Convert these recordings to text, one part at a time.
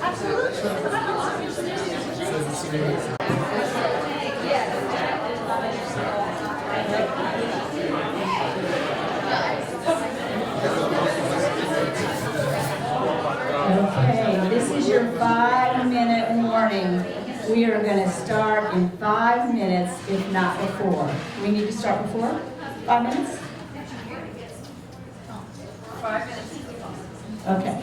Okay, this is your 5-minute warning. We are going to start in 5 minutes, if not before. We need to start before? 5 minutes? 5 minutes. Okay.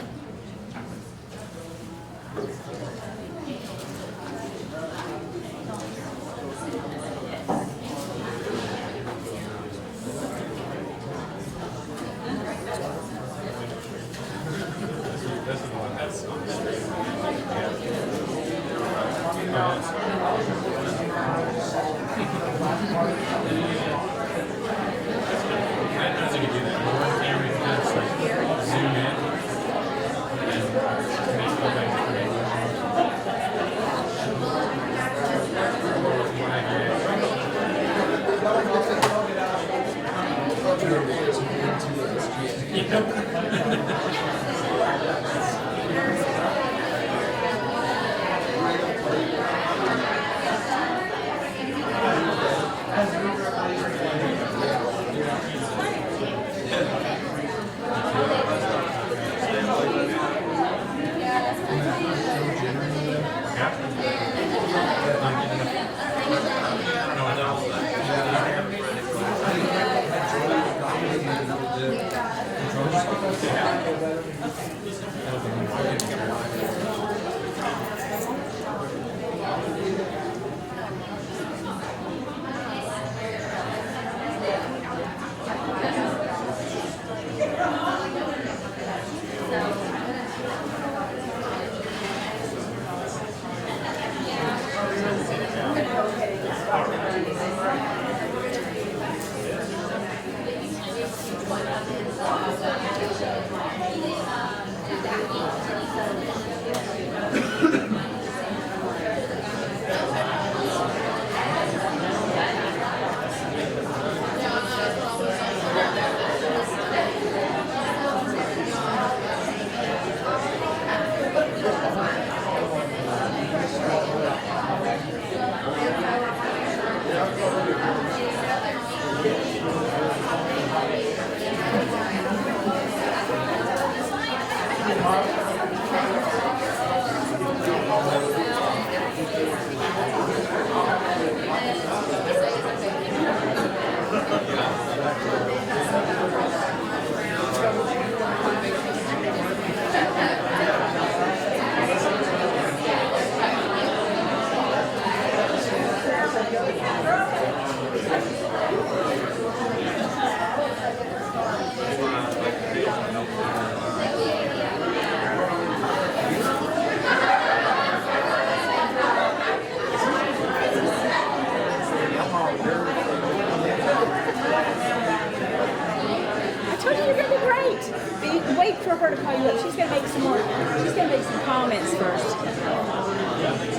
Wait for her to call you up. She's going to make some more. She's going to make some comments first.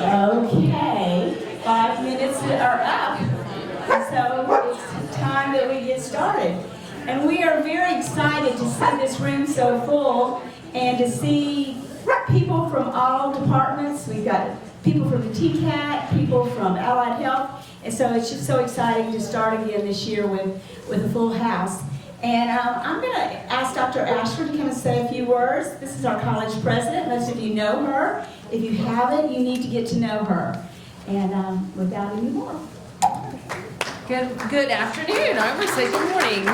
Okay, 5 minutes are up. So it's time that we get started. And we are very excited to see this room so full and to see people from all departments. We've got people from the TCAT, people from Allied Health. And so it's just so exciting to start again this year with a full house. And I'm going to ask Dr. Ashford to come and say a few words. This is our college president. Most of you know her. If you haven't, you need to get to know her. And without any more. Good afternoon. I would say good morning.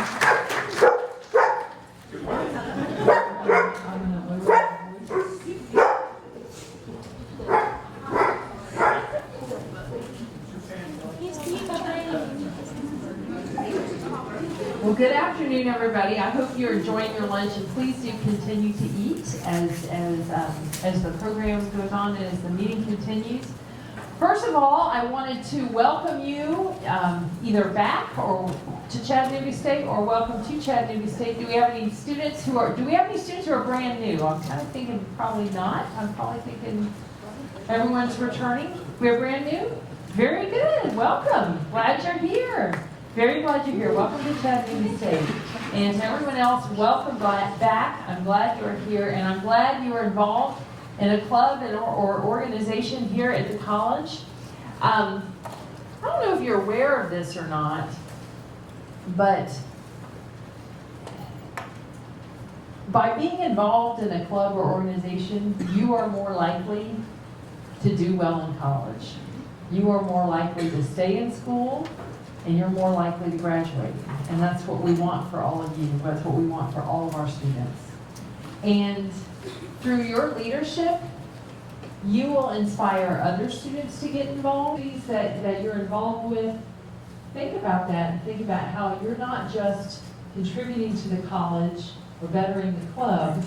Well, good afternoon, everybody. I hope you're enjoying your lunch, and please do continue to eat as the program goes on and as the meeting continues. First of all, I wanted to welcome you either back or to Chattanooga State, or welcome to Chattanooga State. Do we have any students who are brand new? I'm kind of thinking probably not. I'm probably thinking everyone's returning. We're brand new? Very good. Welcome. Glad you're here. Very glad you're here. Welcome to Chattanooga State. And to everyone else, welcome back. I'm glad you're here, and I'm glad you are involved in a club or organization here at the college. I don't know if you're aware of this or not, but by being involved in a club or organization, you are more likely to do well in college. You are more likely to stay in school, and you're more likely to graduate. And that's what we want for all of you. That's what we want for all of our students. And through your leadership, you will inspire other students to get involved. These that you're involved with, think about that and think about how you're not just contributing to the college or bettering the club,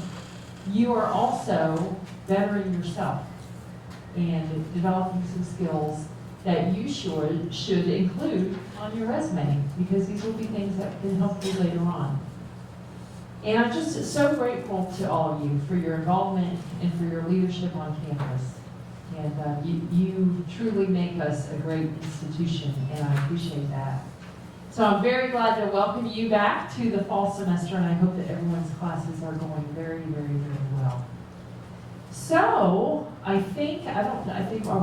you are also bettering yourself and developing some skills that you should include on your resume, because these will be things that can help you later on. And I'm just so grateful to all of you for your involvement and for your leadership on campus. And you truly make us a great institution, and I appreciate that. So I'm very glad to welcome you back to the fall semester, and I hope that everyone's classes are going very, very, very well. So I think, are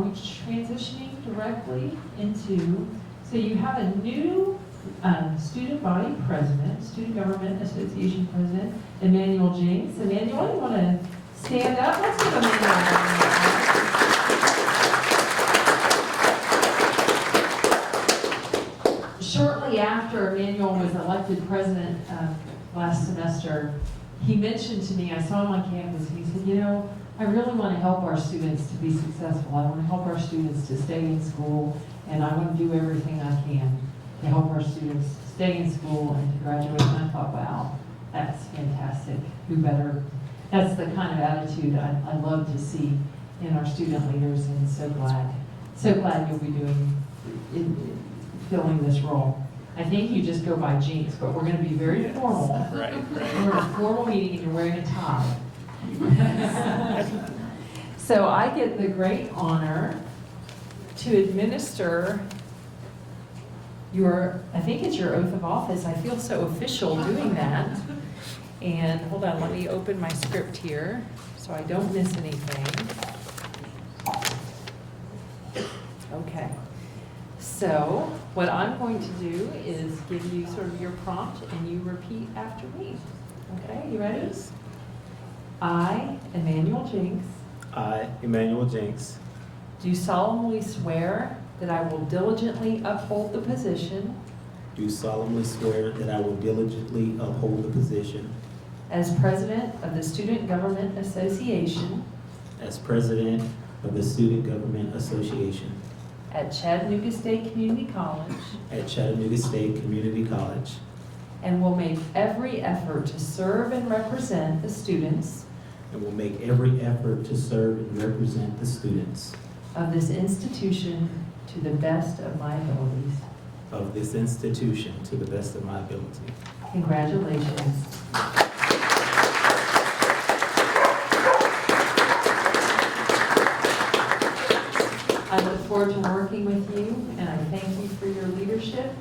we transitioning directly into, so you have a new student body president, Student Government Association president, Emmanuel James. Emmanuel, you want to stand up? Let's give Emmanuel a round of applause. Shortly after Emmanuel was elected president last semester, he mentioned to me, I saw him on campus, and he said, you know, I really want to help our students to be successful. I want to help our students to stay in school, and I want to do everything I can to help our students stay in school and to graduate. And I thought, wow, that's fantastic. Who better? That's the kind of attitude I love to see in our student leaders, and so glad you'll be filling this role. I think you just go by Jinx, but we're going to be very formal. Right. We're in a formal meeting and you're wearing a tie. So I get the great honor to administer I think it's your oath of office. I feel so official doing that. And hold on, let me open my script here so I don't miss anything. Okay. So what I'm going to do is give you sort of your prompt, and you repeat after me. Okay, you ready? Yes. I, Emmanuel Jinks, I, Emmanuel Jinks, do solemnly swear that I will diligently uphold the position do solemnly swear that I will diligently uphold the position as President of the Student Government Association as President of the Student Government Association at Chattanooga State Community College, at Chattanooga State Community College, and will make every effort to serve and represent the students and will make every effort to serve and represent the students of this institution to the best of my abilities. of this institution to the best of my ability. Congratulations. I look forward to working with you, and I thank you for your leadership.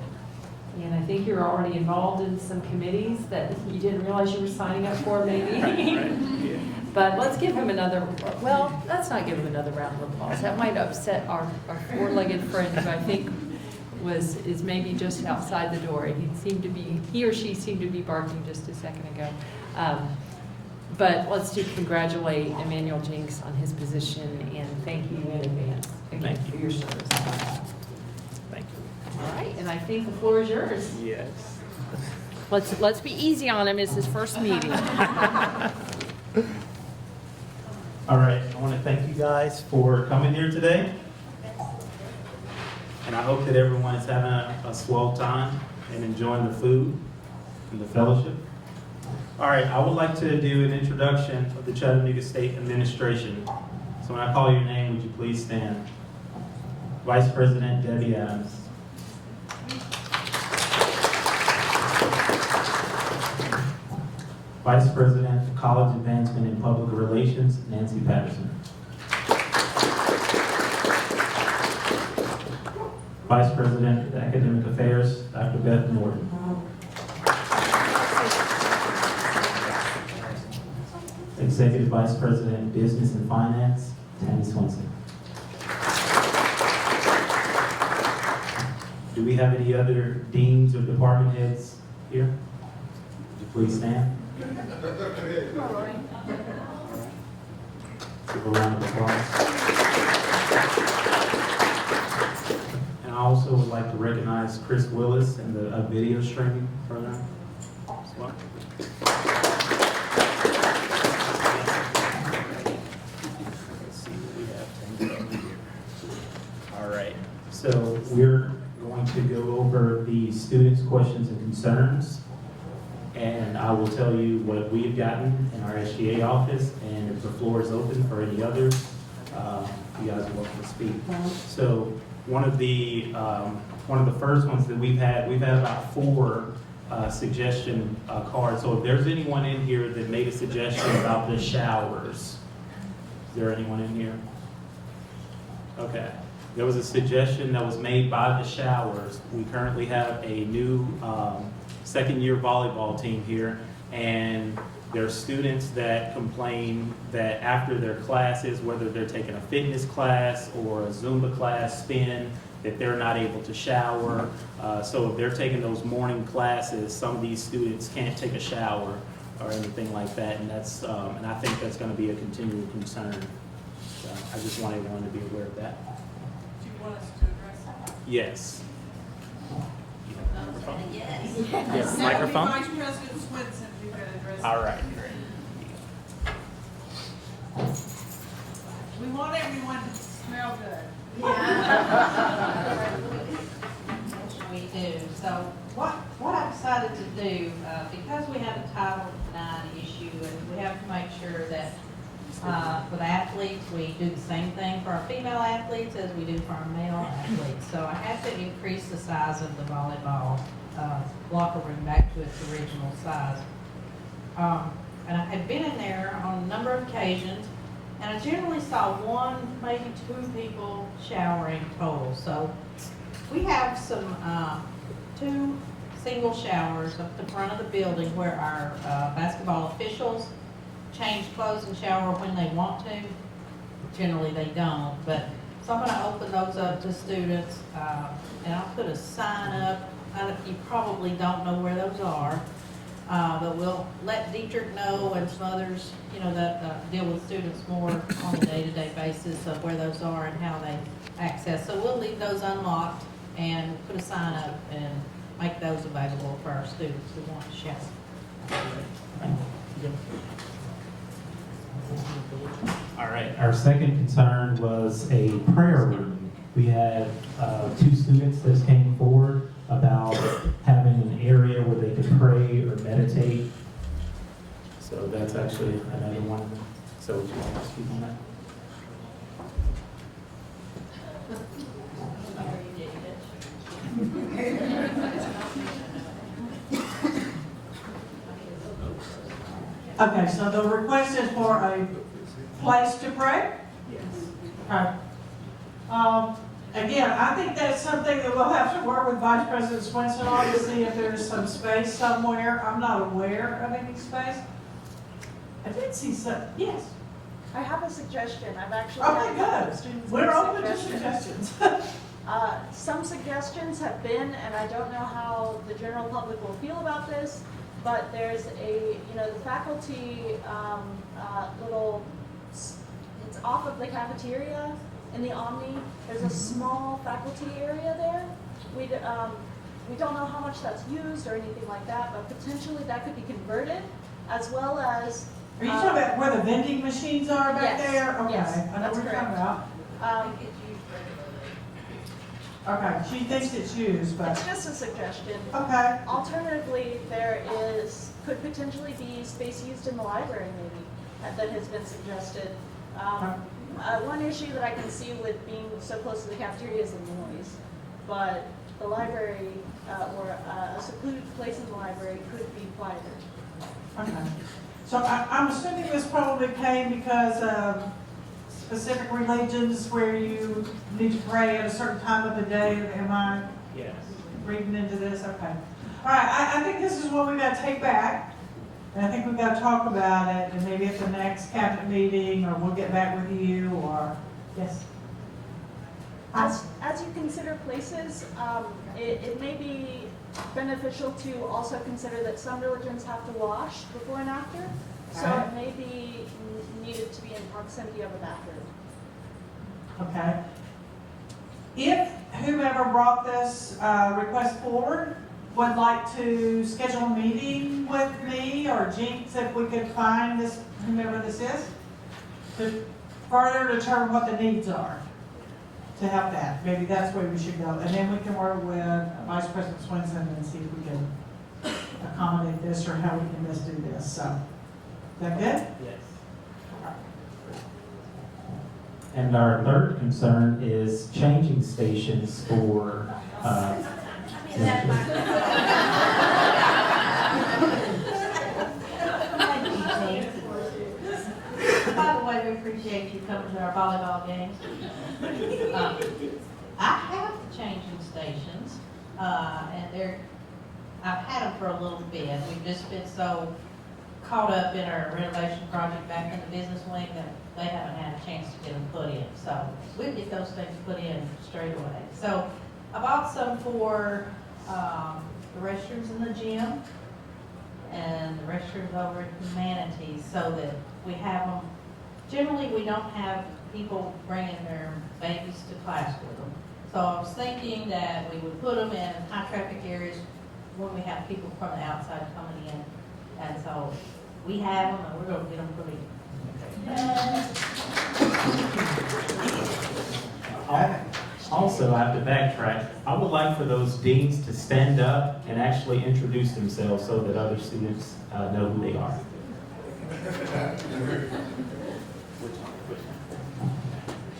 And I think you're already involved in some committees that you didn't realize you were signing up for, maybe. Yeah. But let's give him let's not give him another round of applause. That might upset our four-legged friend, who I think is maybe just outside the door. He or she seemed to be barking just a second ago. But let's congratulate Emmanuel Jinks on his position, and thank you in advance again Thank you. for your service. Thank you. All right, and I think the floor is yours. Yes. Let's be easy on him. It's his first meeting. All right, I want to thank you guys for coming here today. And I hope that everyone is having a swell time and enjoying the food and the fellowship. All right, I would like to do an introduction of the Chattanooga State Administration. So when I call your name, would you please stand? Vice President Debbie Adams. Vice President of College Advancement and Public Relations, Nancy Patterson. Vice President of Academic Affairs, Dr. Beth Norton. Executive Vice President, Business and Finance, Tammy Swenson. Do we have any other deans or department heads here? Would you please stand? Give a round of applause. And I also would like to recognize Chris Willis and the video streaming program as well. Let's see what we have here. All right, so we're going to go over the students' questions and concerns. And I will tell you what we've gotten in our SGA office, and if the floor is open for any others, you guys are welcome to speak. So one of the first ones that we've had about 4 suggestion cards. So if there's anyone in here that made a suggestion about the showers, is there anyone in here? Okay. There was a suggestion that was made by the showers. We currently have a new second-year volleyball team here, and there are students that complain that after their classes, whether they're taking a fitness class or a Zumba class, spin, that they're not able to shower. So if they're taking those morning classes, some of these students can't take a shower or anything like that, and that's and I think that's going to be a continual concern. So I just want everyone to be aware of that. Do you want us to address that? Yes. Yes. Yes, microphone. Vice President Swenson, you can address. All right, great. We want everyone to smell good. We do. So what I decided to do, because we have a Title IX issue, and we have to make sure that for the athletes, we do the same thing for our female athletes as we do for our male athletes. So I had to increase the size of the volleyball locker room back to its original size. And I had been in there on a number of occasions, and I generally saw 1, maybe 2 people showering total. So we have some 2 single showers up the front of the building where our basketball officials change clothes and shower when they want to. Generally they don't, but so I'm going to open those up to students, and I'll put a sign up. You probably don't know where those are, but we'll let Dietrich know and some others, you know, that deal with students more on a day-to-day basis of where those are and how they access. So we'll leave those unlocked and put a sign up and make those available for our students who want to shower. All right, our second concern was a prayer room. We had 2 students that came forward about having an area where they could pray or meditate. So that's actually another one. So would you want to speak on that? Okay, so the request is for a place to pray? Yes. Okay. Again, I think that's something that we'll have to work with Vice President Swenson on to see if there's some space somewhere. I'm not aware of any space. I did see some, yes. I have a suggestion. I've actually Okay, had good. students We're make open to suggestions. Some suggestions have been, and I don't know how the general public will feel about this, but there's the faculty it's off of the cafeteria in the Omni. There's a small faculty area there. We don't know how much that's used or anything like that, but potentially that could be converted, as well as. Are you talking about where the vending machines are back Yes, there? Okay, yes, I know that's what you're talking correct. about. Okay, she thinks it's used, but, It's just a suggestion. okay. Alternatively, could potentially be space used in the library maybe, that has been suggested. One issue that I can see with being so close to the cafeteria is the noise, but the library, or a secluded place in the library could be quieter. Okay. So I'm assuming this probably came because of specific religions where you need to pray at a certain time of the day. Am I Yes. reading into this? Okay. All right, I think this is what we got to take back And I think we've got to talk about it, and maybe at the next cabinet meeting, or we'll get back with you, or, yes? As you consider places, it may be beneficial to also consider that some religions have to wash before and after. So Okay. it may be needed to be in proximity of a bathroom. Okay. If whomever brought this request forward would like to schedule a meeting with me or Jinx, if we could find this, whomever this is, to further determine what the needs are to help that. Maybe that's where we should go. And then we can work with Vice President Swinson and see if we can accommodate this or how we can best do this. So, is that good? Yes. And our third concern is changing stations for, By the way, we appreciate you coming to our volleyball games. I have the changing stations, and I've had them for a little bit. We've just been so caught up in our renovation project back in the business wing that they haven't had a chance to get them put in. So we'll get those things put in straight away. So I bought some for the restrooms in the gym and the restrooms over at Humanities so that we have them. Generally, we don't have people bringing their babies to class with them. So I was thinking that we would put them in high traffic areas when we have people from the outside coming in. And so we have them and we're going to get them put in. Also, I have to backtrack. I would like for those deans to stand up and actually introduce themselves so that other students know who they are.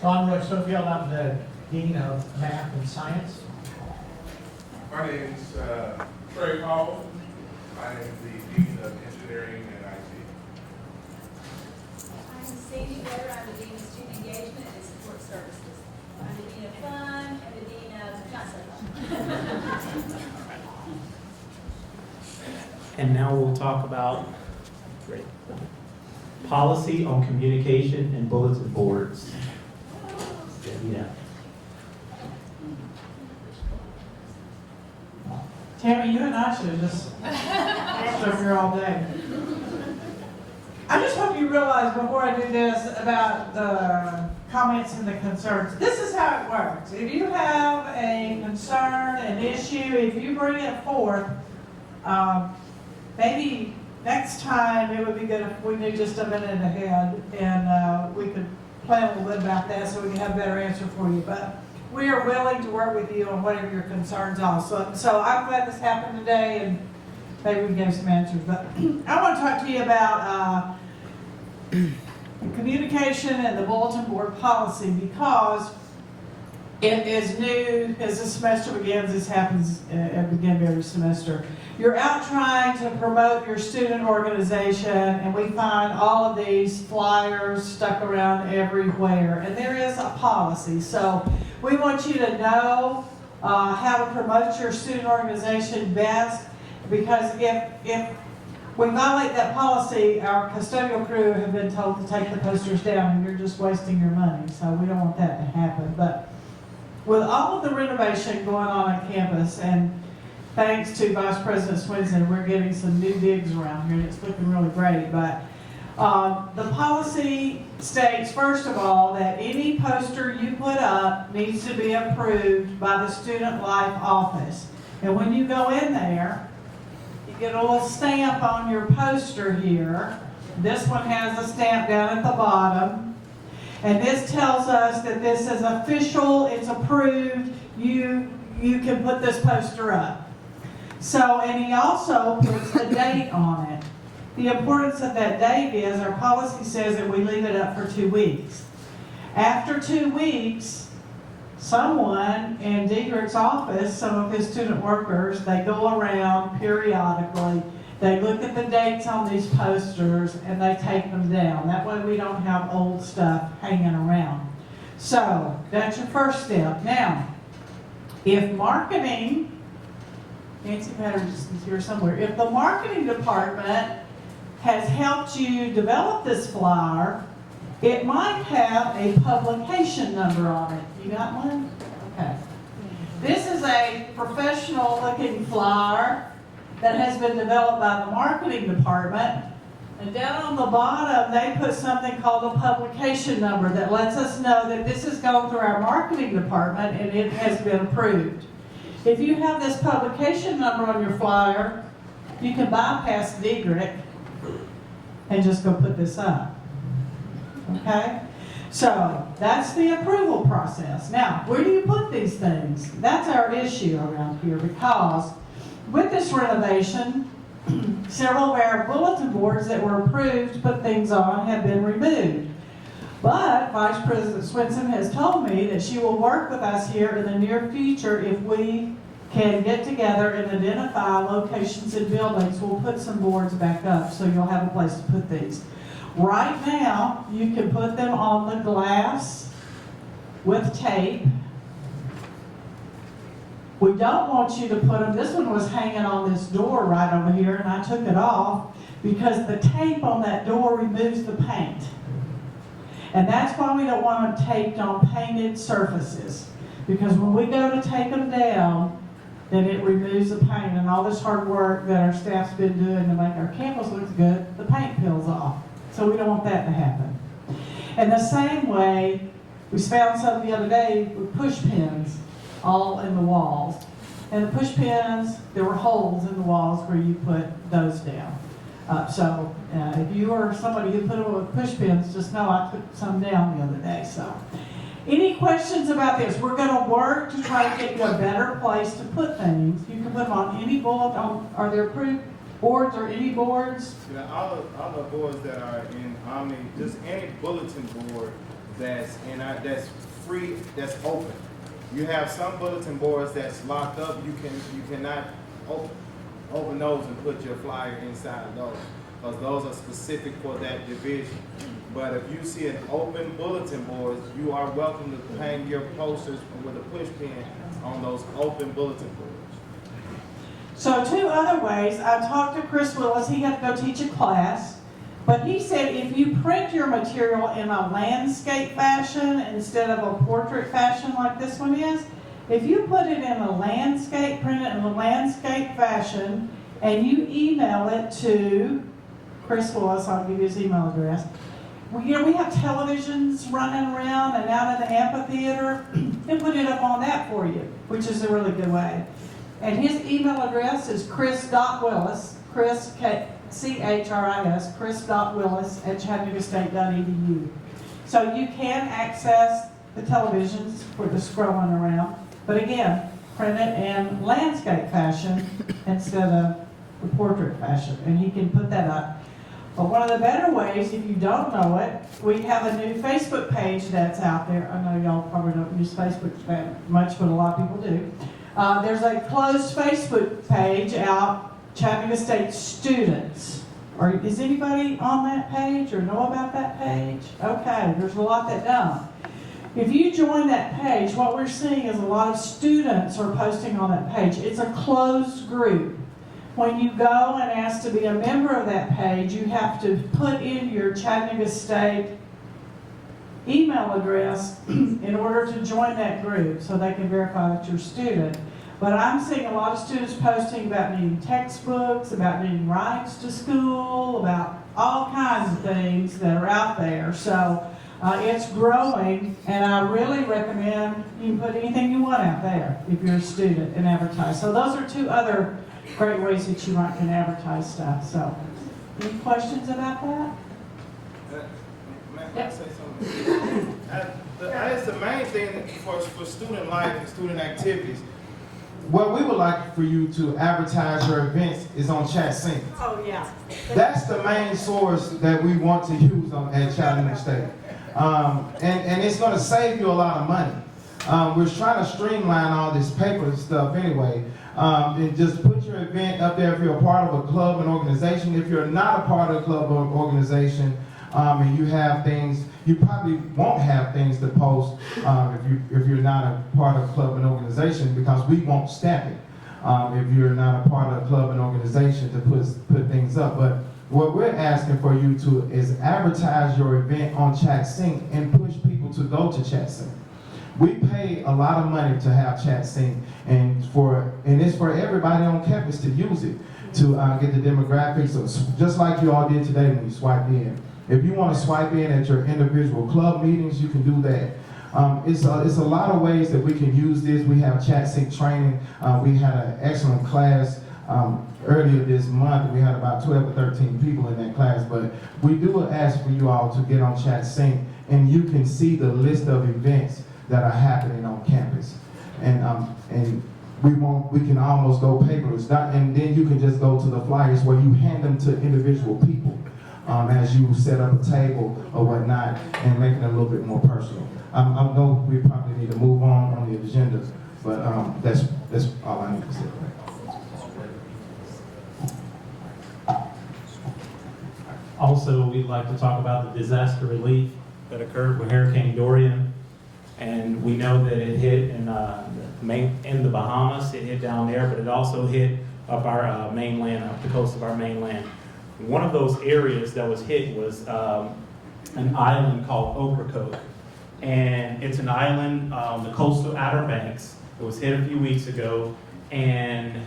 So I'm Roy Sofield, I'm the Dean of Math and Science. My name's Trey Hall. I am the Dean of Engineering and IT. I'm Sandy Blair. I'm the Dean of Student Engagement and Support Services. I'm the Dean of Fun and the Dean of Not So Fun. And now we'll talk about policy on communication and bulletin boards. Yeah. Tammy, you and I should have just stuck here all day. I just hope you realize before I do this about the comments and the concerns, this is how it works. If you have a concern, an issue, if you bring it forth, maybe next time it would be good if we knew just a minute ahead and we could plan a little bit about that so we can have a better answer for you. But we are willing to work with you on whatever your concerns are. So I'm glad this happened today and maybe we can give some answers. But I want to talk to you about communication and the bulletin board policy because it is new as the semester begins. This happens at the beginning of every semester. You're out trying to promote your student organization, and we find all of these flyers stuck around everywhere. And there is a policy. So we want you to know how to promote your student organization best, because if we violate that policy, our custodial crew have been told to take the posters down, and you're just wasting your money. So we don't want that to happen. But with all of the renovation going on campus, and thanks to Vice President Swinson, we're getting some new digs around here, and it's looking really great. But the policy states, first of all, that any poster you put up needs to be approved by the Student Life Office. And when you go in there, you get a little stamp on your poster here. This one has a stamp down at the bottom. And this tells us that this is official, it's approved, you can put this poster up. So, and he also puts a date on it. The importance of that date is our policy says that we leave it up for 2 weeks. After 2 weeks, someone in Diedrich's office, some of his student workers, they go around periodically, they look at the dates on these posters and they take them down. That way we don't have old stuff hanging around. So, that's your first step. Now, if marketing, Nancy Patterson is here somewhere, if the marketing department has helped you develop this flyer, it might have a publication number on it. You got one? Okay. This is a professional looking flyer that has been developed by the marketing department. And down on the bottom, they put something called a publication number that lets us know that this has gone through our marketing department and it has been approved. If you have this publication number on your flyer, you can bypass DGRIC and just go put this up. Okay? So that's the approval process. Now, where do you put these things? That's our issue around here, because with this renovation, several of our bulletin boards that were approved to put things on have been removed. But Vice President Swinson has told me that she will work with us here in the near future if we can get together and identify locations and buildings. We'll put some boards back up so you'll have a place to put these. Right now, you can put them on the glass with tape. We don't want you to put them, this one was hanging on this door right over here, and I took it off because the tape on that door removes the paint. And that's why we don't want them taped on painted surfaces. Because when we go to take them down, then it removes the paint, and all this hard work that our staff's been doing to make our campus look good, the paint peels off. So we don't want that to happen. And the same way, we found some the other day with push pins all in the walls. And the push pins, there were holes in the walls where you put those down. So if you are somebody who put them with push pins, just know I put some down the other day. So, any questions about this? We're going to work to try to get you a better place to put things. You can put them on any bullet. Are there approved boards or any boards? Yeah, all the boards that are in Omni, just any bulletin board that's that's free, that's open. You have some bulletin boards that's locked up. You cannot open those and put your flyer inside of those, because those are specific for that division. But if you see an open bulletin board, you are welcome to hang your posters with a push pin on those open bulletin boards. So 2 other ways. I talked to Chris Willis. He had to go teach a class. But he said if you print your material in a landscape fashion instead of a portrait fashion like this one is, if you put it in a landscape, print it in a landscape fashion, and you email it to Chris Willis, I'll give you his email address. We have televisions running around and out in the amphitheater. He'll put it up on that for you, which is a really good way. And his email address is chris.willis, Chris, C-H-R-I-S, chris.willis at chattanoogastate.edu. So you can access the televisions for the scrolling around. But again, print it in landscape fashion instead of the portrait fashion. And he can put that up. But one of the better ways, if you don't know it, we have a new Facebook page that's out there. I know y'all probably don't use Facebook that much, but a lot of people do. There's a closed Facebook page out, Chattanooga State Students. Is anybody on that page or know about that page? Okay, there's a lot that don't. If you join that page, what we're seeing is a lot of students are posting on that page. It's a closed group. When you go and ask to be a member of that page, you have to put in your Chattanooga State email address in order to join that group so they can verify that you're a student. But I'm seeing a lot of students posting about needing textbooks, about needing rides to school, about all kinds of things that are out there. So it's growing, and I really recommend you can put anything you want out there if you're a student and advertise. So those are 2 other great ways that you can advertise stuff. So, any questions about that? May I say something? That's the main thing for student life and student activities. What we would like for you to advertise your events is on Chatt. Oh, yeah. That's the main source that we want to use at Chattanooga State. And it's going to save you a lot of money. We're trying to streamline all this paper stuff anyway. And just put your event up there if you're a part of a club and organization. If you're not a part of a club or organization, and you have things, you probably won't have things to post if you're not a part of a club and organization, because we won't stamp it if you're not a part of a club and organization to put things up. But what we're asking for you to is advertise your event on Chatt Sync and push people to go to Chatt Sync. We pay a lot of money to have Chatt Sync, and it's for everybody on campus to use it, to get the demographics, just like you all did today when you swiped in. If you want to swipe in at your individual club meetings, you can do that. It's a lot of ways that we can use this. We have Chatt Sync training. We had an excellent class earlier this month. We had about 12 or 13 people in that class, but we do ask for you all to get on Chatt Sync, and you can see the list of events that are happening on campus. And we can almost go paperless, and then you can just go to the flyers where you hand them to individual people as you set up a table or whatnot, and make it a little bit more personal. I know we probably need to move on the agenda, but that's all I need to say. Also, we'd like to talk about the disaster relief that occurred with Hurricane Dorian. And we know that it hit in the Bahamas, it hit down there, but it also hit up our mainland, up the coast of our mainland. One of those areas that was hit was an island called Ocracoke. And it's an island on the coastal Outer Banks. It was hit a few weeks ago, and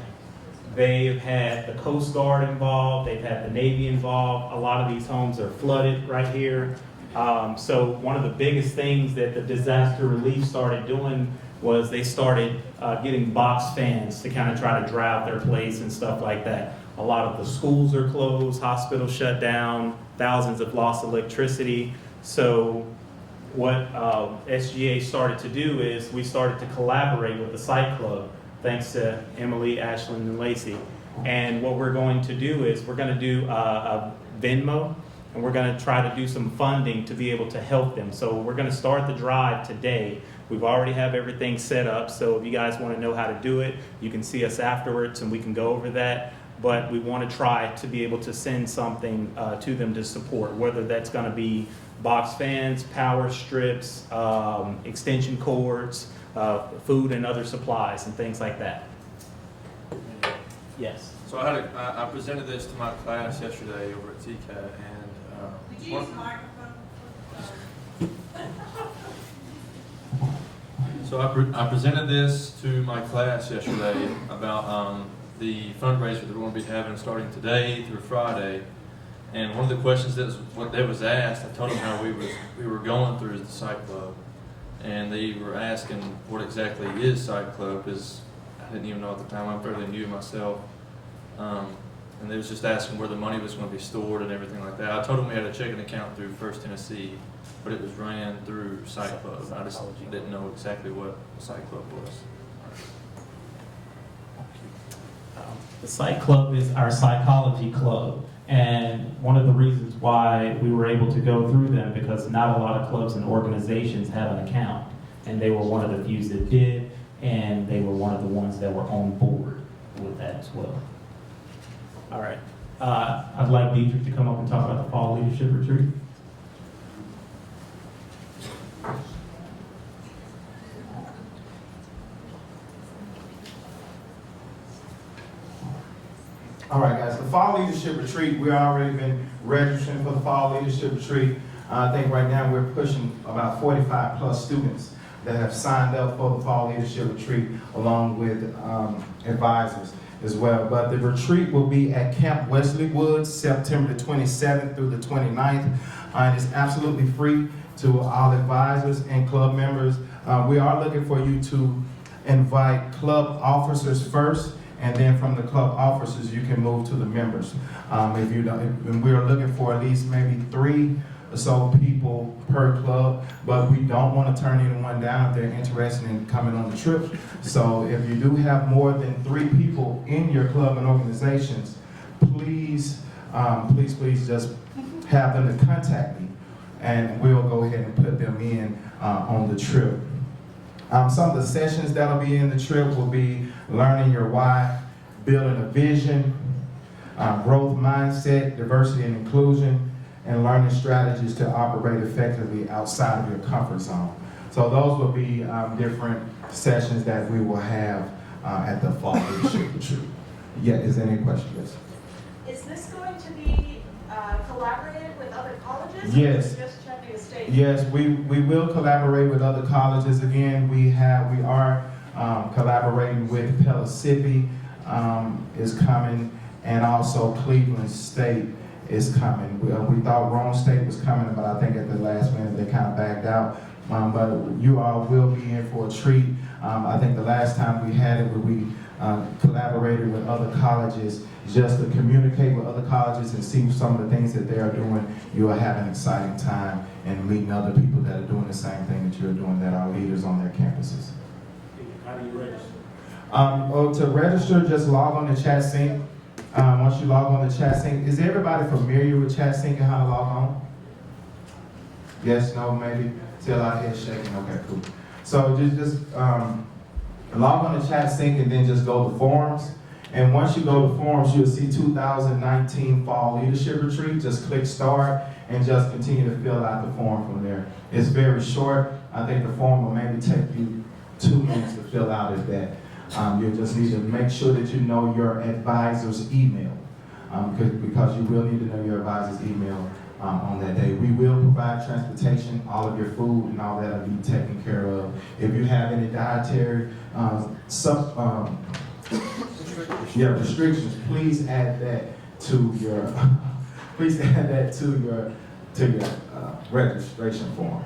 they've had the Coast Guard involved, they've had the Navy involved. A lot of these homes are flooded right here. So one of the biggest things that the disaster relief started doing was they started getting box fans to kind of try to dry out their place and stuff like that. A lot of the schools are closed, hospitals shut down, thousands have lost electricity. So what SGA started to do is we started to collaborate with the Site Club, thanks to Emily, Ashlyn, and Lacey. And what we're going to do is we're going to do a Venmo, and we're going to try to do some funding to be able to help them. So we're going to start the drive today. We've already have everything set up, so if you guys want to know how to do it, you can see us afterwards and we can go over that. But we want to try to be able to send something to them to support, whether that's going to be box fans, power strips, extension cords, food and other supplies and things like that. Yes. So I presented this to my class yesterday over at TCAT, and Did you use the microphone? so I presented this to my class yesterday about the fundraiser that we're going to be having starting today through Friday. And one of the questions that was asked, I told them how we were going through the Site Club, and they were asking what exactly is Site Club, because I didn't even know at the time. I'm fairly new myself. And they was just asking where the money was going to be stored and everything like that. I told them we had a checking account through First Tennessee, but it was ran through Site Club. I just didn't know exactly what Site Club was. The Site Club is our psychology club. And one of the reasons why we were able to go through them, because not a lot of clubs and organizations have an account. And they were one of the few that did, and they were one of the ones that were on board with that as well. All right. I'd like Dietrich to come up and talk about the Fall Leadership Retreat. All right, guys, the Fall Leadership Retreat, we've already been registering for the Fall Leadership Retreat. I think right now we're pushing about 45 plus students that have signed up for the Fall Leadership Retreat, along with advisors as well. But the retreat will be at Camp Wesley Woods, September the 27th through the 29th. And it's absolutely free to all advisors and club members. We are looking for you to invite club officers first, and then from the club officers, you can move to the members. If you don't, and we're looking for at least maybe 3 or so people per club, but we don't want to turn anyone down if they're interested in coming on the trip. So if you do have more than 3 people in your club and organizations, please just have them to contact me, and we'll go ahead and put them in on the trip. Some of the sessions that'll be in the trip will be learning your why, building a vision, growth mindset, diversity and inclusion, and learning strategies to operate effectively outside of your comfort zone. So those will be different sessions that we will have at the Fall Leadership Retreat. Yeah, is there any questions? Is this going to be collaborated with other colleges? Yes. Or just Chattanooga State? Yes, we will collaborate with other colleges. Again, we are collaborating with Pellissippi is coming, and also Cleveland State is coming. We thought Rome State was coming, but I think at the last minute they kind of backed out. But you all will be in for a treat. I think the last time we had it, we collaborated with other colleges just to communicate with other colleges and see some of the things that they are doing. You will have an exciting time and meeting other people that are doing the same thing that you're doing, that are leaders on their campuses. How do you register? To register, just log on to Chatt Sync. Once you log on to Chatt Sync, is everybody familiar with Chatt Sync and how to log on? Yes, no, maybe? See a lot of heads shaking. Okay, cool. So just log on to Chatt Sync and then just go to forums. And once you go to forums, you'll see 2019 Fall Leadership Retreat. Just click start and just continue to fill out the form from there. It's very short. I think the form will maybe take you 2 minutes to fill out at that. You just need to make sure that you know your advisor's email, because you will need to know your advisor's email on that day. We will provide transportation, all of your food and all that will be taken care of. If you have any dietary restrictions, please add that to your registration form.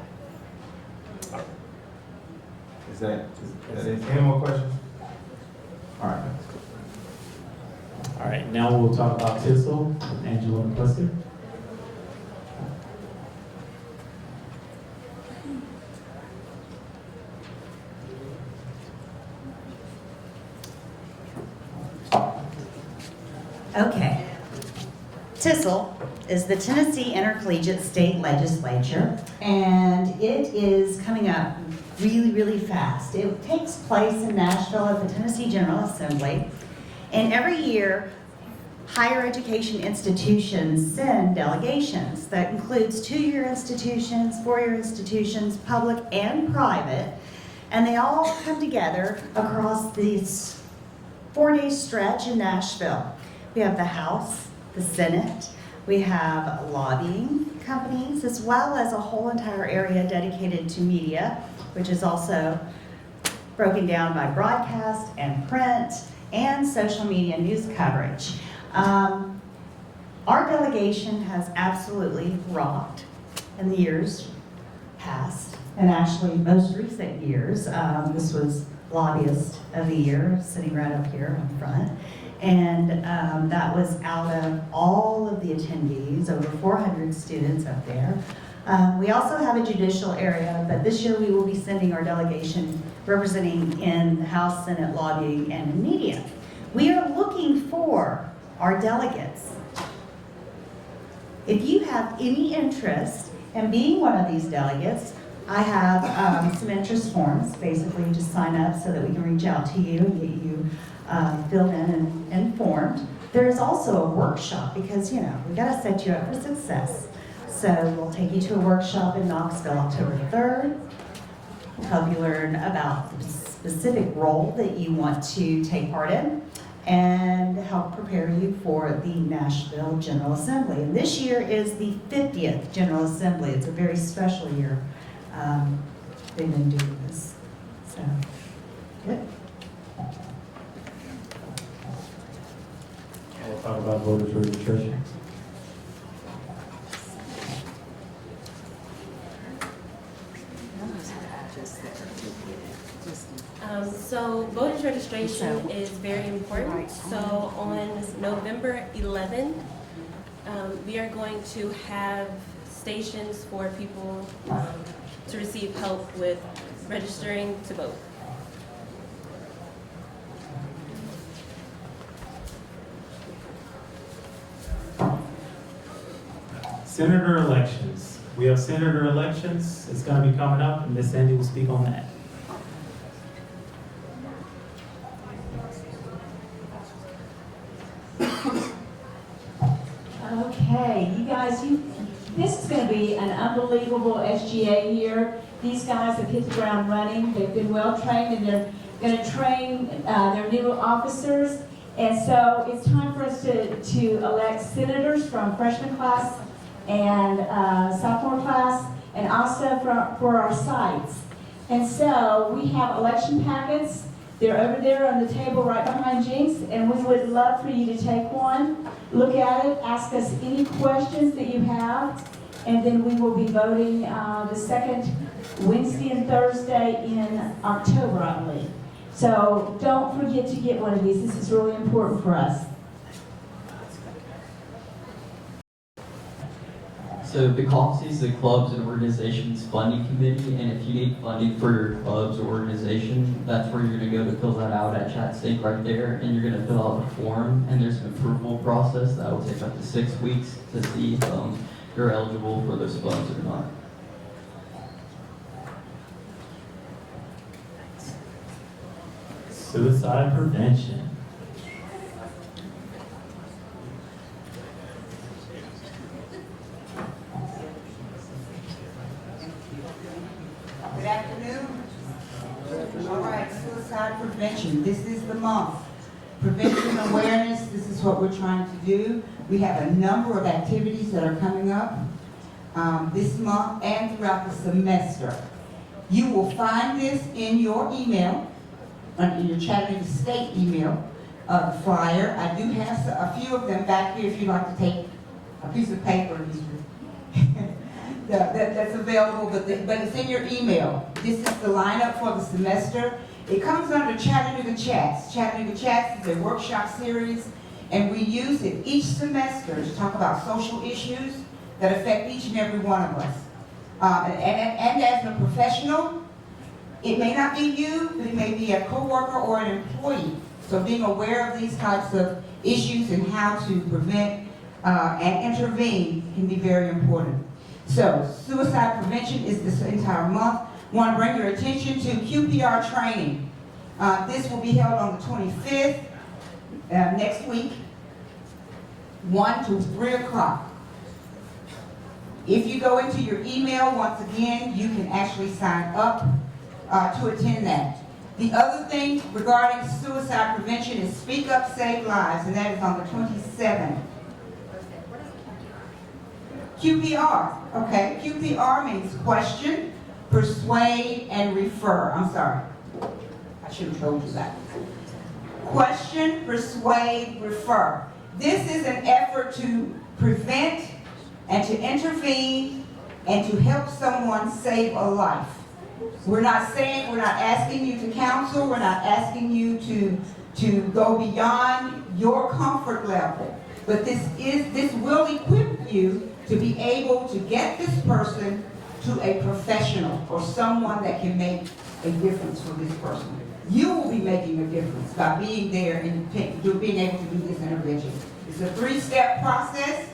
Is that it? Any more questions? All right. All right, now we'll talk about TISL with Angela McCluster. Okay. TISL is the Tennessee Intercollegiate State Legislature, and it is coming up really, really fast. It takes place in Nashville at the Tennessee General Assembly, and every year, higher education institutions send delegations. That includes 2-year institutions, 4-year institutions, public and private, and they all come together across this 4-day stretch in Nashville. We have the House, the Senate, we have lobbying companies, as well as a whole entire area dedicated to media, which is also broken down by broadcast and print and social media news coverage. Our delegation has absolutely rocked in the years past, and actually most recent years. This was Lobbyist of the Year, sitting right up here in front. And that was out of all of the attendees, over 400 students up there. We also have a judicial area, but this year we will be sending our delegation representing in the House, Senate, lobbying, and in media. We are looking for our delegates. If you have any interest in being one of these delegates, I have some interest forms. Basically, just sign up so that we can reach out to you and get you filled in and informed. There is also a workshop because, you know, we got to set you up for success. So we'll take you to a workshop in Knoxville October 3rd. We'll help you learn about the specific role that you want to take part in and help prepare you for the Nashville General Assembly. And this year is the 50th General Assembly. It's a very special year. They've been doing this. So, good. We'll talk about voters registration. So voters registration is very important. So on November 11th, we are going to have stations for people to receive help with registering to vote. Senator elections. We have senator elections. It's going to be coming up, and Ms. Sandy will speak on that. Okay, you guys, this is going to be an unbelievable SGA year. These guys have hit the ground running. They've been well trained, and they're going to train their new officers. And so it's time for us to elect senators from freshman class and sophomore class, and also for our sites. And so we have election packets. They're over there on the table right behind Jinx, and we would love for you to take one, look at it, ask us any questions that you have, and then we will be voting the second Wednesday and Thursday in October, I believe. So don't forget to get one of these. This is really important for us. So the COFC is the Clubs and Organizations Funding Committee, and if you need funding for your clubs or organization, that's where you're going to go to fill that out at Chatt State right there, and you're going to fill out a form, and there's an approval process that will take up to 6 weeks to see if you're eligible for those funds or not. Suicide prevention. Good afternoon. All right, suicide prevention. This is the month. Prevention awareness, this is what we're trying to do. We have a number of activities that are coming up this month and throughout the semester. You will find this in your email, in your Chattanooga State email flyer. I do have a few of them back here if you'd like to take a piece of paper that's available, but it's in your email. This is the lineup for the semester. It comes under Chattanooga Chats. Chattanooga Chats is a workshop series, and we use it each semester to talk about social issues that affect each and every one of us. And as a professional, it may not be you, but it may be a coworker or an employee. So being aware of these types of issues and how to prevent and intervene can be very important. So suicide prevention is this entire month. I want to bring your attention to QPR training. This will be held on the 25th, next week, 1 to 3 o'clock. If you go into your email, once again, you can actually sign up to attend that. The other thing regarding suicide prevention is Speak Up, Save Lives, and that is on the 27th. QPR, okay. QPR means question, persuade, and refer. I'm sorry. I should have told you that. Question, persuade, refer. This is an effort to prevent and to intervene and to help someone save a life. We're not asking you to counsel, we're not asking you to go beyond your comfort level. But this will equip you to be able to get this person to a professional or someone that can make a difference for this person. You will be making a difference by being there and being able to do this intervention. It's a 3-step process,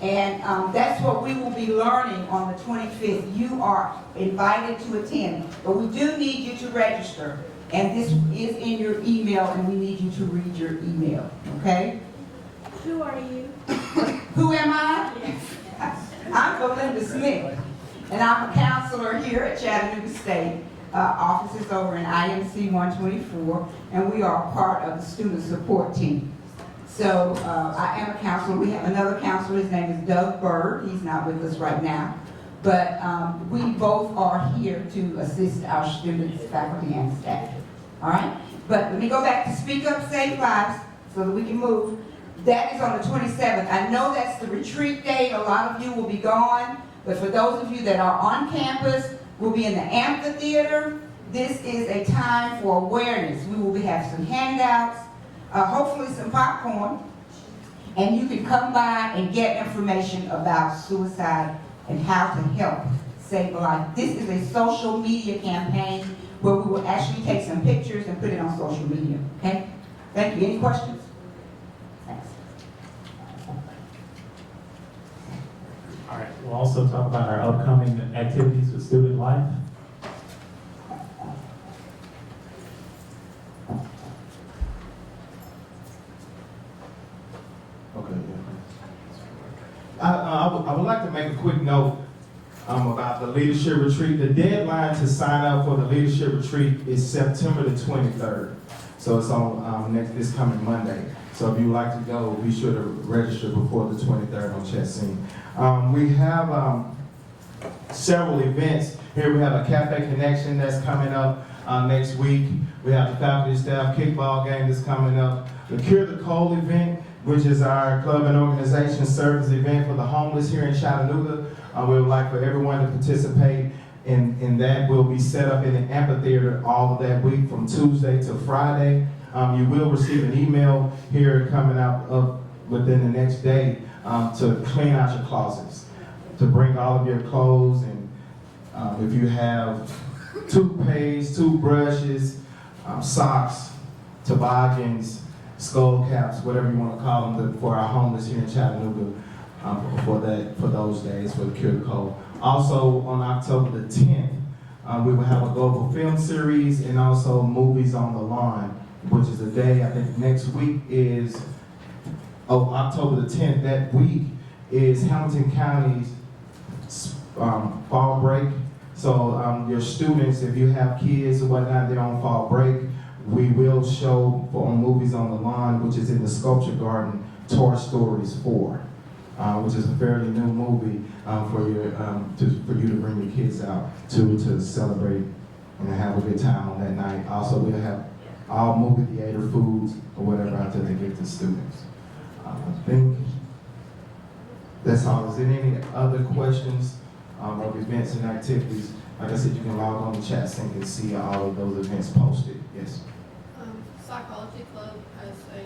and that's what we will be learning on the 25th. You are invited to attend, but we do need you to register, and this is in your email, and we need you to read your email, okay? Who are you? Who am I? I'm Belinda Smith, and I'm a counselor here at Chattanooga State. Office is over in IMC 124, and we are part of the student support team. So I am a counselor. We have another counselor. His name is Doug Bird. He's not with us right now. But we both are here to assist our students, faculty, and staff. All right? But let me go back to Speak Up, Save Lives so that we can move. That is on the 27th. I know that's the retreat date. A lot of you will be gone. But for those of you that are on campus, we'll be in the amphitheater. This is a time for awareness. We will have some handouts, hopefully some popcorn, and you can come by and get information about suicide and how to help save a life. This is a social media campaign where we will actually take some pictures and put it on social media, okay? Thank you. Any questions? Thanks. All right, we'll also talk about our upcoming activities with Student Life. Okay, I would like to make a quick note about the leadership retreat. The deadline to sign up for the leadership retreat is September the 23rd. So it's on this coming Monday. So if you'd like to go, be sure to register before the 23rd on Chatt. We have several events. Here we have a Cafe Connection that's coming up next week. We have the faculty staff kickball game that's coming up. The Cure the Cold event, which is our club and organization service event for the homeless here in Chattanooga. We would like for everyone to participate in that. We'll be set up in an amphitheater all of that week from Tuesday to Friday. You will receive an email here coming out within the next day to clean out your closets, to bring all of your clothes, and if you have toothpaste, toothbrushes, socks, toboggans, skull caps, whatever you want to call them, for our homeless here in Chattanooga for those days for the Cure the Cold. Also on October the 10th, we will have a global film series and also movies on the lawn, which is a day, I think next week is, October the 10th, that week is Hamilton County's fall break. So your students, if you have kids or whatnot, they're on fall break. We will show on Movies on the Lawn, which is in the Sculpture Garden, Toy Stories 4, which is a fairly new movie for you to bring your kids out to celebrate and have a good time on that night. Also, we'll have all movie theater foods or whatever out there to give to students. I think that's all. Is there any other questions of events and activities? Like I said, you can log on to Chatt Sync and see all of those events posted. Yes. Psychology Club has a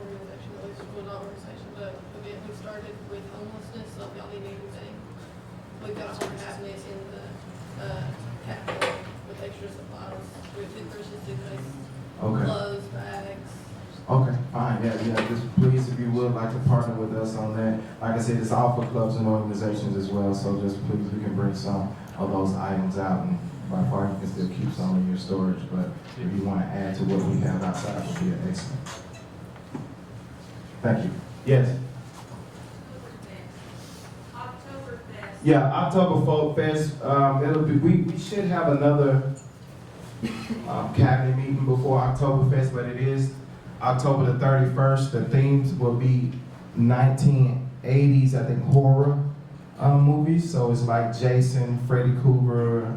organization, at least well, not organization, but event we started with homelessness. So if y'all need anything, we've got a whole cabinet in the cabinet with extra supplies, with toothbrushes, toothpaste, clothes, bags. Okay, fine. Yeah. Just please, if you would like to partner with us on that. Like I said, it's all for clubs and organizations as well. So just please, we can bring some of those items out, and by far you can still keep some in your storage. But if you want to add to what we have outside, would be excellent. Thank you. Yes. Oktoberfest. Yeah, Oktoberfest. It'll be. We should have another cabinet meeting before Oktoberfest, but it is October the 31st. The themes will be 1980s, I think, horror movies. So it's like Jason, Freddy Krueger,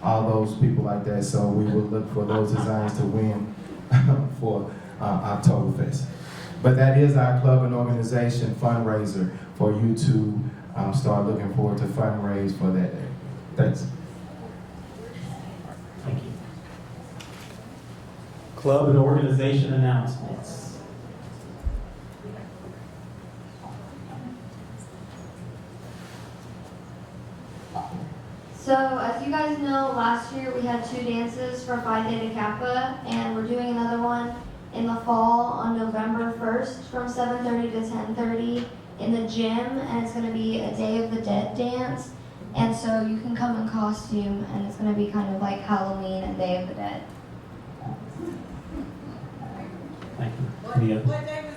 all those people like that. So we will look for those designs to win for Oktoberfest. But that is our club and organization fundraiser for you to start looking forward to fundraise for that day. Thanks. Thank you. Club and organization announcements. So, as you guys know, last year we had 2 dances for Phi Theta Kappa, and we're doing another one in the fall on November 1st from 7:30 to 10:30 in the gym, and it's going to be a Day of the Dead dance. And so you can come in costume, and it's going to be kind of like Halloween and Day of the Dead. Thank you. What day was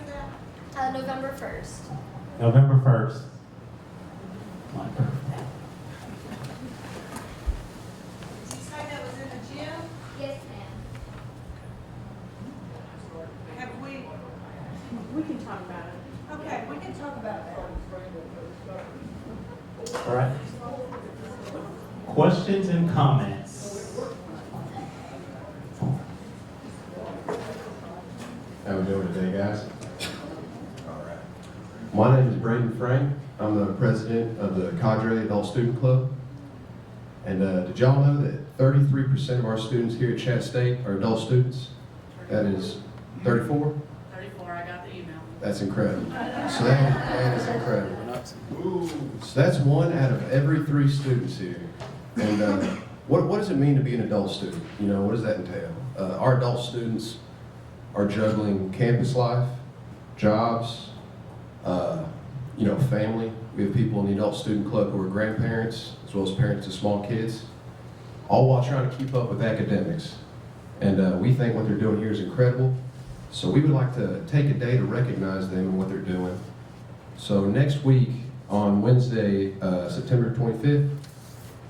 that? November 1st. November 1st. My birthday. Did you say that was in the gym? Yes, ma'am. Have we can talk about it. Okay, we can talk about that. All right. Questions and comments? How we doing today, guys? All right. My name is Braden Frank. I'm the president of the Cadre Adult Student Club. And did y'all know that 33% of our students here at Chatt State are adult students? That is 34? 34, I got the email. That's incredible. So that is incredible. So that's 1 out of every 3 students here. And what does it mean to be an adult student? You know, what does that entail? Our adult students are juggling campus life, jobs, family. We have people in the adult student club who are grandparents, as well as parents of small kids, all while trying to keep up with academics. And we think what they're doing here is incredible. So we would like to take a day to recognize them and what they're doing. So next week, on Wednesday, September 25th,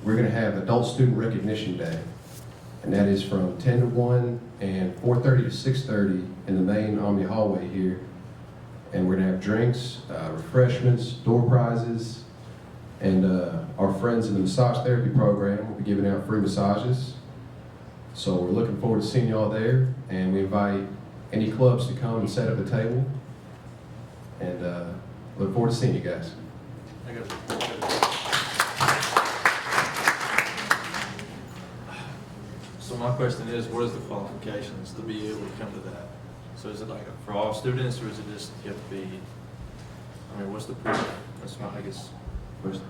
we're going to have Adult Student Recognition Day. and that is from 10 to 1 and 4:30 to 6:30 in the main Omni hallway here. And we're gonna have drinks, refreshments, door prizes, and our friends in the massage therapy program will be giving out free massages. So we're looking forward to seeing y'all there, and we invite any clubs to come and set up a table. And look forward to seeing you guys. So my question is, what is the qualifications to be able to come to that? So is it like for all students, or is it just you have to be, I mean, what's the proof? That's my, I guess, question.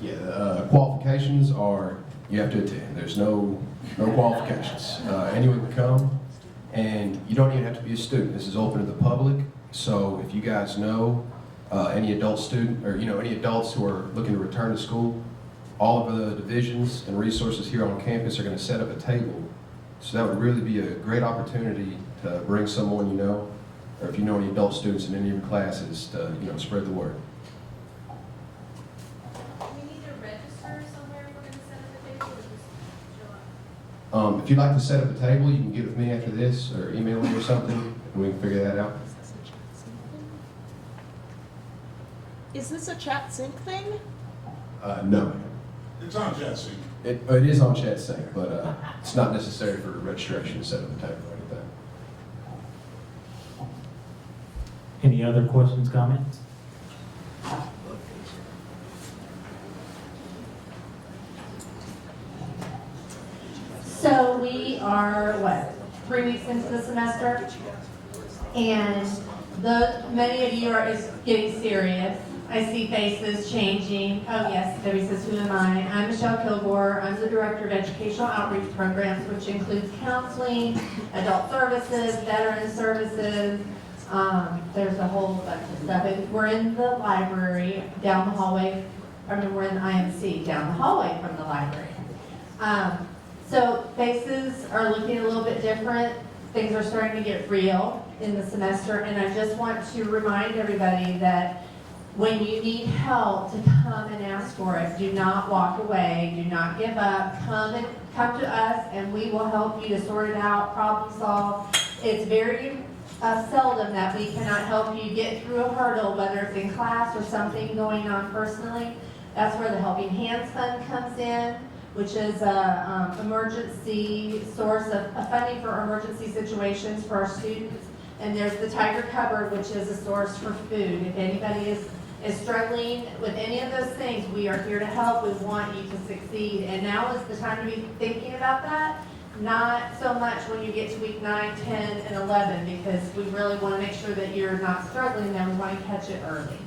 Yeah, qualifications are, you have to attend. There's no qualifications. Anyone can come, and you don't even have to be a student. This is open to the public. So if you guys know any adult student, or any adults who are looking to return to school, all of the divisions and resources here on campus are going to set up a table. So that would really be a great opportunity to bring someone you know, or if you know any adult students in any of your classes, to spread the word. Do we need to register somewhere if we're going to set up a table, or just show up? If you'd like to set up a table, you can get with me after this, or email me or something, and we can figure that out. Is this a chat sync thing? No. It's on Chat Sync. It is on Chat Sync, but it's not necessary for registration to set up a table or anything. Any other questions, comments? So we are, 3 weeks into the semester? And many of you is getting serious. I see faces changing. Oh yes, Debbie says, who am I? I'm Michelle Kilgore. I'm the Director of Educational Outreach Programs, which includes counseling, adult services, veteran services. There's a whole bunch of stuff. And we're in the library down the hallway. We're in the IMC down the hallway from the library. So faces are looking a little bit different. Things are starting to get real in the semester, and I just want to remind everybody that when you need help, to come and ask for it. Do not walk away. Do not give up. Come to us, and we will help you to sort it out, problem solve. It's very seldom that we cannot help you get through a hurdle, whether it's in class or something going on personally. That's where the Helping Hands Fund comes in, which is an emergency source of funding for emergency situations for our students. And there's the Tiger Cupboard, which is a source for food. If anybody is struggling with any of those things, we are here to help. We want you to succeed. And now is the time to be thinking about that. Not so much when you get to week 9, 10, and 11, because we really want to make sure that you're not struggling then. We want to catch it early.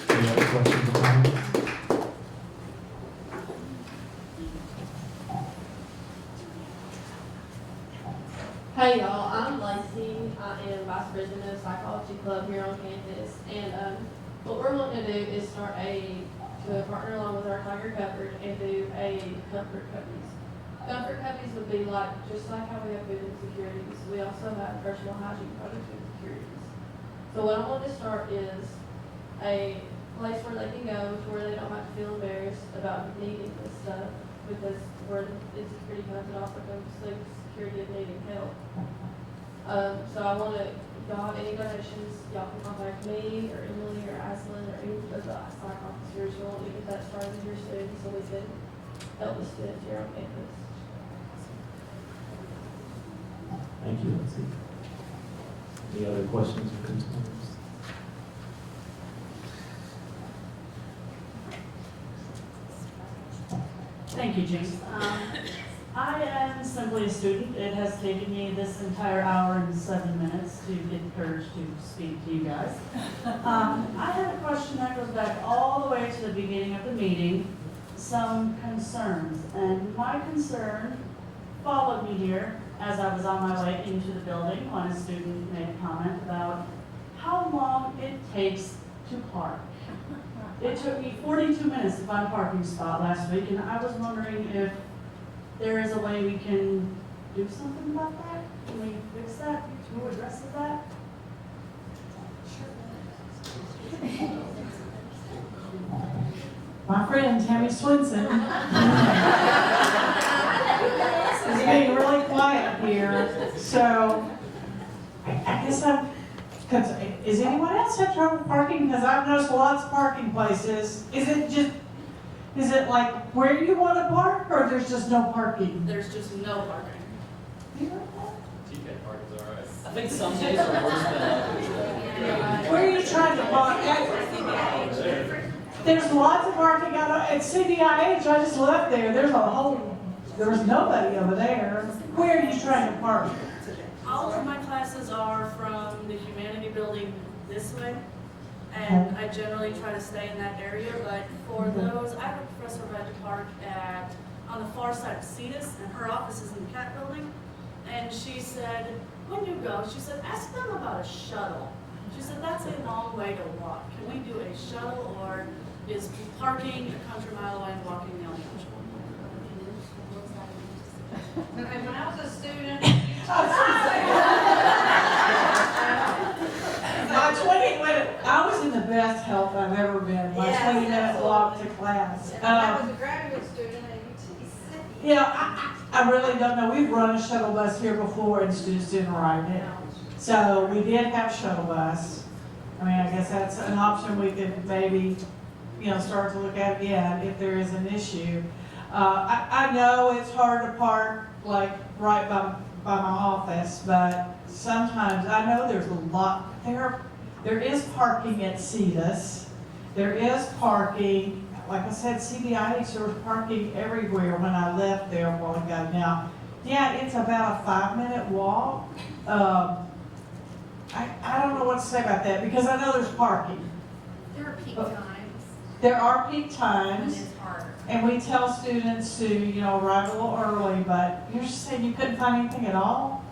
Any other questions or comments? Hey y'all, I'm Lacey. I am Vice President of Psychology Club here on campus. And what we're looking to do is to partner along with our Tiger Cupboard and do a comfort cookies. Comfort cookies would be just like how we have food insecurities. We also have personal hygiene products insecurities. So what I want to start is a place where they can go to where they don't have to feel embarrassed about needing this stuff, because where insecurity comes, it also comes to security of needing help. So I want to, if y'all have any donations, y'all can contact me or Emily or Aslan or any of the psych officers. We'll want to get that started here soon so we can help the students here on campus. Thank you, Lindsay. Any other questions or concerns? Thank you, James. I am simply a student. It has taken me this entire hour and 7 minutes to get the courage to speak to you guys. I have a question that goes back all the way to the beginning of the meeting, some concerns. And my concern followed me here as I was on my way into the building when a student made a comment about how long it takes to park. It took me 42 minutes to find a parking spot last week, and I was wondering if there is a way we can do something about that? Can we fix that? Who addresses that? My friend Tammy Swinson is being really quiet here, so I guess is anyone else have trouble parking? Because I've noticed lots of parking places. Is it like where you want to park, or there's just no parking? There's just no parking. TK Park is all right. I think some days are worse than others. Where are you trying to park? There's lots of parking out at CBIH. I just left there. There was nobody over there. Where are you trying to park? All of my classes are from the Humanity Building this way, and I generally try to stay in that area, but for those, I have a professor who had to park on the far side of Cetus, and her office is in the Chatt building, and she said, when you go, she said, ask them about a shuttle. She said, that's a long way to walk. Can we do a shuttle, or is parking a country mile away and walking the only option? And when I was a student, I was in the best health I've ever been. My 20-minute walk to class. I was a graduate student at UTC. Yeah, I really don't know. We've run a shuttle bus here before and students didn't ride it. So we did have shuttle bus. I mean, I guess that's an option we could maybe, start to look at again if there is an issue. I know it's hard to park like right by my office, but sometimes I know there's a lot. There is parking at Cetus. There is parking, like I said, CBIH, there was parking everywhere when I left there a while ago. Now, yeah, it's about a 5-minute walk. I don't know what to say about that because I know there's parking. There are peak times. There are peak times. When it's harder. And we tell students to, arrive a little early, but you're just saying you couldn't find anything at all?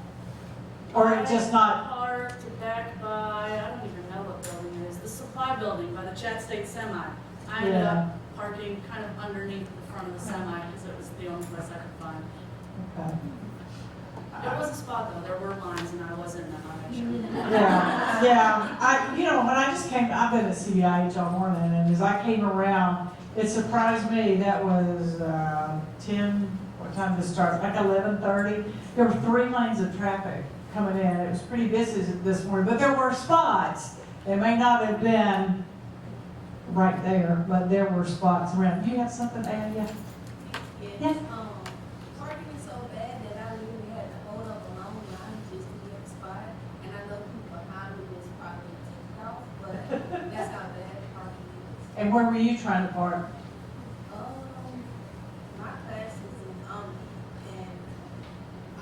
Or it just not? Parked back by, I don't even know what building it is, the supply building by the Chatt State Semi. I ended up parking kind of underneath the front of the semi because it was the only place I could find. Okay. There was a spot though, there were lines and I was in them, I'm sure. Yeah. When I just came, I've been at CBIH all morning, and as I came around, it surprised me, that was 10, what time did it start? Like 11:30. There were 3 lanes of traffic coming in. It was pretty busy this morning, but there were spots. They may not have been right there, but there were spots around. You have something to add? Yeah. Yes. Parking is so bad that I literally had to hold up a long line just to get a spot. And I know people behind me was probably ticked off, but that's how bad parking is. And where were you trying to park? My class is in and I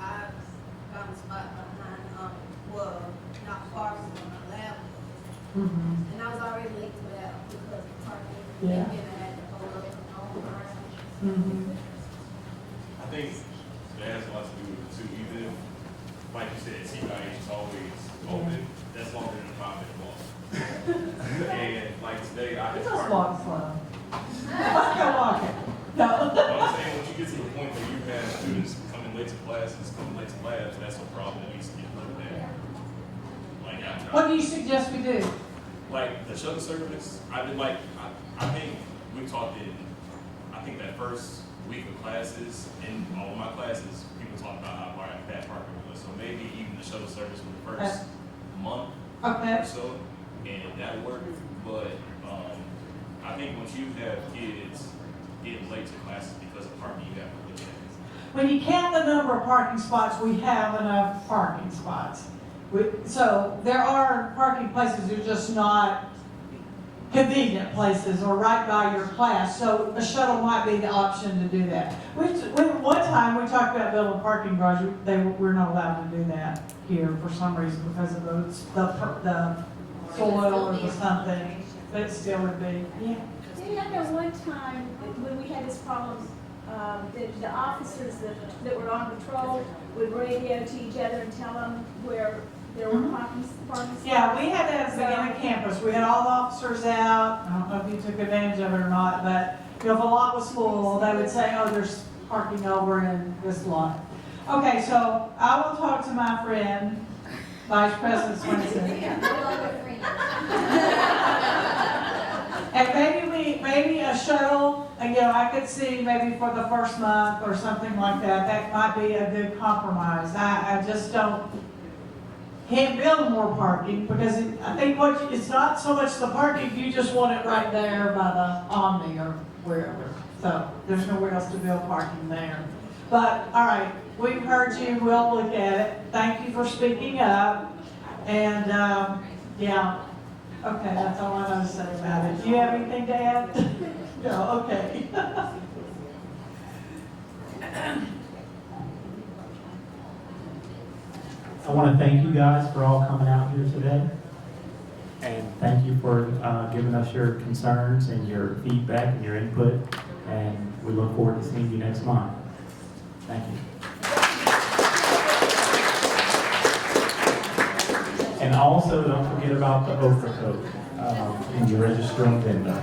found a spot behind, not far from where my lab was. And I was already late to that because of parking. Yeah. And I had to hold up a long line. I think that has a lot to do with it too. Even if, like you said, CBIH is always open, that's longer than a 5-minute walk. And like today, I had Just walk slow. Let's go walking. No. I'm saying, once you get to the point where you have students coming late to classes, coming late to labs, that's a problem that needs to get looked at. What do you suggest we do? Like the shuttle service, I think we talked in, I think that first week of classes, in all of my classes, people talked about how bad parking was. So maybe even the shuttle service for the first month or so, and that worked. But I think once you have kids getting late to classes because of parking, you have to look at it. When you count the number of parking spots, we have enough parking spots. So there are parking places that are just not convenient places or right by your class. So a shuttle might be the option to do that. One time we talked about building a parking garage. We're not allowed to do that here for some reason because of the soil or something. But it still would be. Yeah. I know one time when we had this problem, the officers that were on patrol would radio to each other and tell them where there were parking spots. Yeah, we had that at the beginning of campus. We had all the officers out. I don't know if you took advantage of it or not, but if a lot was full, they would say, oh, there's parking over in this lot. Okay, so I will talk to my friend, Vice President Swenson. And maybe we maybe a shuttle, I could see maybe for the first month or something like that. That might be a good compromise. I just can't build more parking because I think it's not so much the parking, you just want it right there by the Omni or wherever. So there's nowhere else to build parking there. But, all right, we've heard you, we'll look at it. Thank you for speaking up. And, yeah, okay, that's all I know to say about it. Do you have anything to add? No, okay. I want to thank you guys for all coming out here today. And thank you for giving us your concerns and your feedback and your input. And we look forward to seeing you next month. Thank you. And also, don't forget about the overcoat in your registering window.